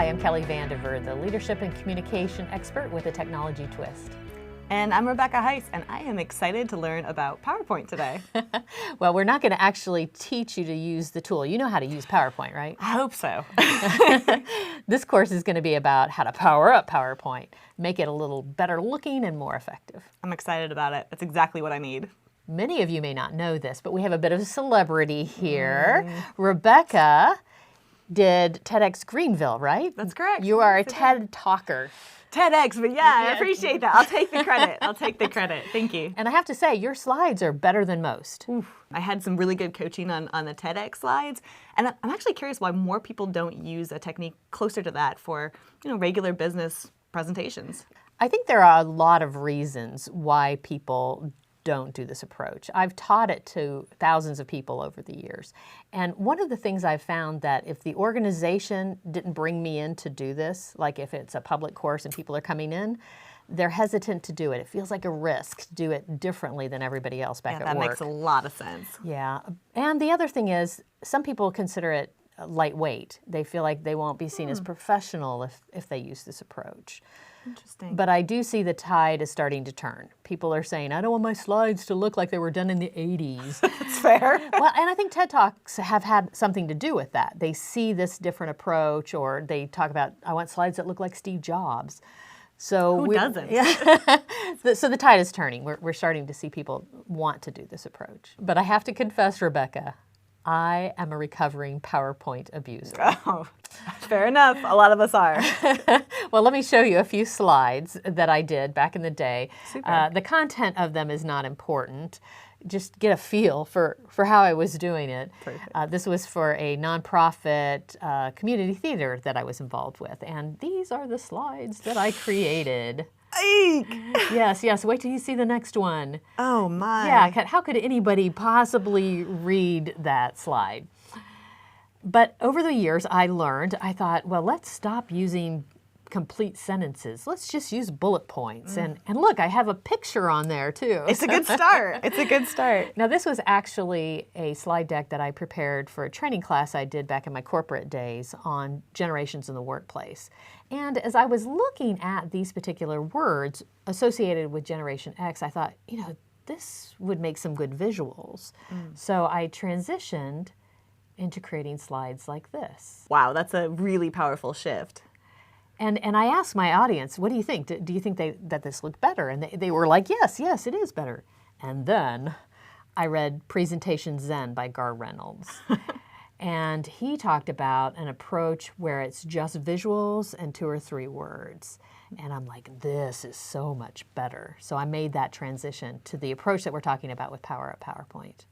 Hi, I'm Kelly Vandever, the leadership and communication expert with a technology twist. And I'm Rebecca Heiss, and I am excited to learn about PowerPoint today. Well, we're not going to actually teach you to use the tool. You know how to use PowerPoint, right? I hope so. This course is going to be about how to power up PowerPoint, make it a little better looking and more effective. I'm excited about it. That's exactly what I need. Many of you may not know this, but we have a bit of a celebrity here. Rebecca did TEDx Greenville, right? That's correct. You are a TED talker. TEDx, but yeah, I appreciate that. I'll take the credit. I'll take the credit. Thank you. And I have to say, your slides are better than most. I had some really good coaching on the TEDx slides, and I'm actually curious why more people don't use a technique closer to that for, regular business presentations. I think there are a lot of reasons why people don't do this approach. I've taught it to thousands of people over the years. And one of the things I've found that if the organization didn't bring me in to do this, like if it's a public course and people are coming in, they're hesitant to do it. It feels like a risk to do it differently than everybody else back at work. That makes a lot of sense. Yeah. And the other thing is, some people consider it lightweight. They feel like they won't be seen as professional if they use this approach. Interesting. But I do see the tide is starting to turn. People are saying, I don't want my slides to look like they were done in the 80s. That's fair. Well, and I think TED Talks have had something to do with that. They see this different approach, or they talk about, I want slides that look like Steve Jobs. So who doesn't? Yeah. So the tide is turning. We're starting to see people want to do this approach. But I have to confess, Rebecca, I am a recovering PowerPoint abuser. Oh, fair enough. A lot of us are. Well, let me show you a few slides that I did back in the day. Super. The content of them is not important. Just get a feel for how I was doing it. This was for a nonprofit community theater that I was involved with. And these are the slides that I created. Eek! Yes. Wait till you see the next one. Oh, my. Yeah, how could anybody possibly read that slide? But over the years, I thought, well, let's stop using complete sentences. Let's just use bullet points. And look, I have a picture on there, too. It's a good start. It's a good start. Now, this was actually a slide deck that I prepared for a training class I did back in my corporate days on generations in the workplace. And as I was looking at these particular words associated with Generation X, I thought, this would make some good visuals. So I transitioned into creating slides like this. Wow, that's a really powerful shift. And I asked my audience, what do you think? Do you think that this looked better? And they were like, yes, it is better. And then I read Presentation Zen by Gar Reynolds. And he talked about an approach where it's just visuals and 2 or 3 words. And I'm like, this is so much better. So I made that transition to the approach that we're talking about with Power Up PowerPoint.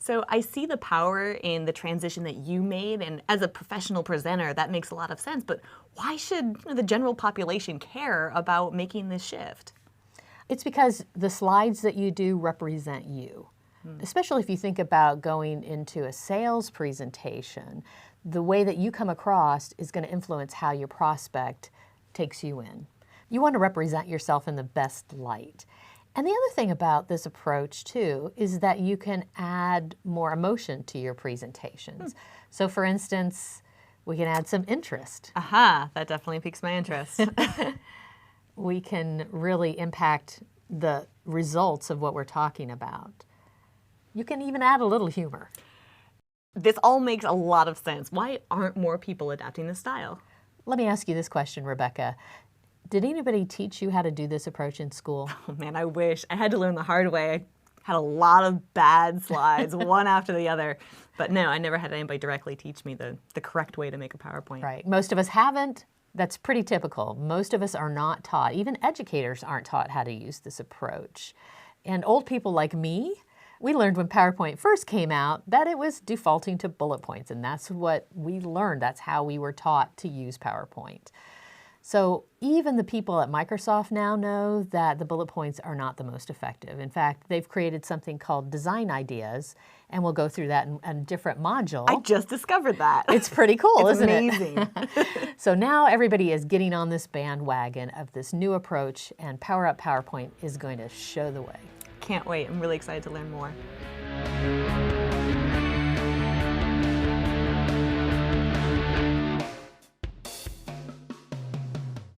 So I see the power in the transition that you made, and as a professional presenter, that makes a lot of sense. But why should the general population care about making this shift? It's because the slides that you do represent you. Especially if you think about going into a sales presentation, the way that you come across is going to influence how your prospect takes you in. You want to represent yourself in the best light. And the other thing about this approach, too, is that you can add more emotion to your presentations. So, for instance, we can add some interest. Aha, that definitely piques my interest. We can really impact the results of what we're talking about. You can even add a little humor. This all makes a lot of sense. Why aren't more people adapting this style? Let me ask you this question, Rebecca. Did anybody teach you how to do this approach in school? Oh man, I wish. I had to learn the hard way. I had a lot of bad slides, one after the other. But no, I never had anybody directly teach me the correct way to make a PowerPoint. Right. Most of us haven't. That's pretty typical. Most of us are not taught. Even educators aren't taught how to use this approach. And old people like me, we learned when PowerPoint first came out that it was defaulting to bullet points, and that's what we learned. That's how we were taught to use PowerPoint. So even the people at Microsoft now know that the bullet points are not the most effective. In fact, they've created something called design ideas, and we'll go through that in a different module. I just discovered that. It's pretty cool, isn't it? It's amazing. So now everybody is getting on this bandwagon of this new approach, and Power Up PowerPoint is going to show the way. Can't wait. I'm really excited to learn more.